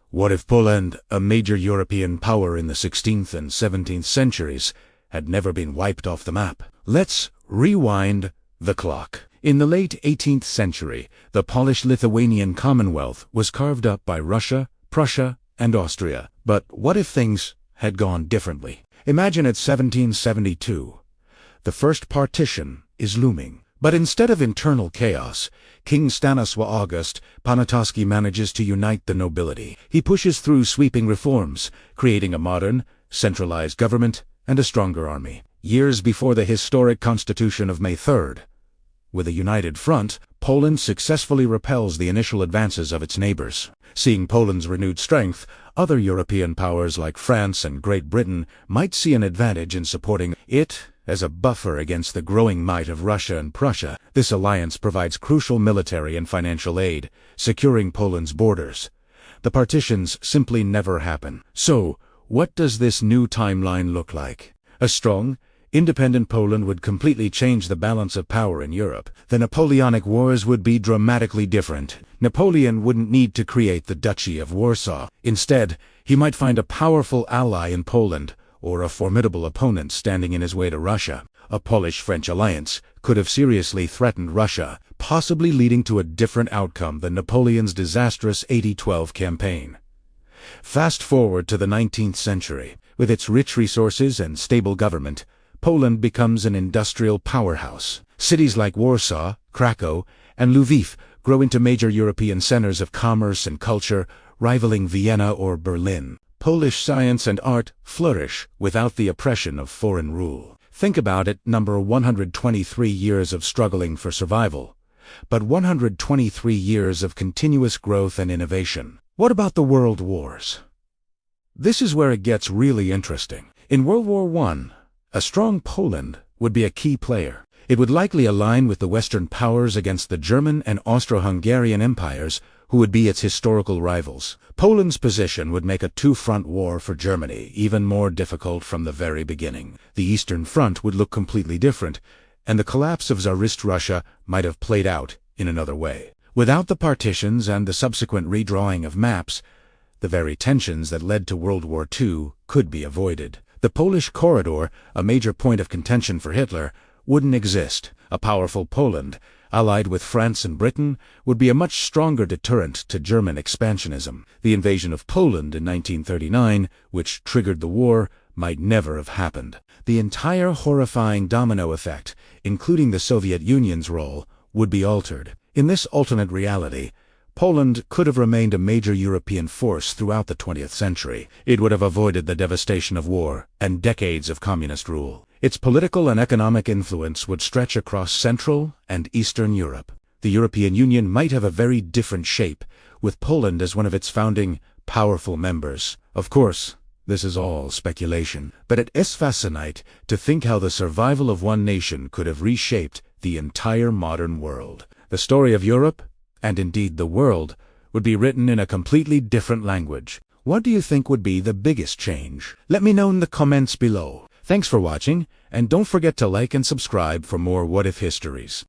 What if Poland, a major European power in the 16th and 17th centuries, had never been wiped off the map? Let's rewind the clock. In the late 18th century, the Polish-Lithuanian Commonwealth was carved up by Russia, Prussia, and Austria. But what if things had gone differently? Imagine it's 1772. The first partition is looming. But instead of internal chaos, King Stanislaw August Poniatowski manages to unite the nobility. He pushes through sweeping reforms, creating a modern, centralized government and a stronger army. Years before the historic Constitution of May 3rd, with a united front, Poland successfully repels the initial advances of its neighbors. Seeing Poland's renewed strength, other European powers like France and Great Britain might see an advantage in supporting it as a buffer against the growing might of Russia and Prussia. This alliance provides crucial military and financial aid, securing Poland's borders. The partitions simply never happen. So, what does this new timeline look like? A strong, independent Poland would completely change the balance of power in Europe. The Napoleonic Wars would be dramatically different. Napoleon wouldn't need to create the Duchy of Warsaw. Instead, he might find a powerful ally in Poland, or a formidable opponent standing in his way to Russia. A Polish-French alliance could have seriously threatened Russia, possibly leading to a different outcome than Napoleon's disastrous 1812 campaign. Fast forward to the 19th century. With its rich resources and stable government, Poland becomes an industrial powerhouse. Cities like Warsaw, Krakow, and Lviv grow into major European centers of commerce and culture, rivaling Vienna or Berlin. Polish science and art flourish without the oppression of foreign rule. Think about it, number 123 years of struggling for survival, but 123 years of continuous growth and innovation. What about the World Wars? This is where it gets really interesting. In World War I, a strong Poland would be a key player. It would likely align with the Western powers against the German and Austro-Hungarian empires, who would be its historical rivals. Poland's position would make a two-front war for Germany even more difficult from the very beginning. The Eastern Front would look completely different, and the collapse of Tsarist Russia might have played out in another way. Without the partitions and the subsequent redrawing of maps, the very tensions that led to World War II could be avoided. The Polish corridor, a major point of contention for Hitler, wouldn't exist. A powerful Poland, allied with France and Britain, would be a much stronger deterrent to German expansionism. The invasion of Poland in 1939, which triggered the war, might never have happened. The entire horrifying domino effect, including the Soviet Union's role, would be altered. In this alternate reality, Poland could have remained a major European force throughout the 20th century. It would have avoided the devastation of war and decades of communist rule. Its political and economic influence would stretch across Central and Eastern Europe. The European Union might have a very different shape, with Poland as one of its founding, powerful members. Of course, this is all speculation, but it is fascinating to think how the survival of one nation could have reshaped the entire modern world. The story of Europe, and indeed the world, would be written in a completely different language. What do you think would be the biggest change? Let me know in the comments below. Thanks for watching, and don't forget to like and subscribe for more What If Histories.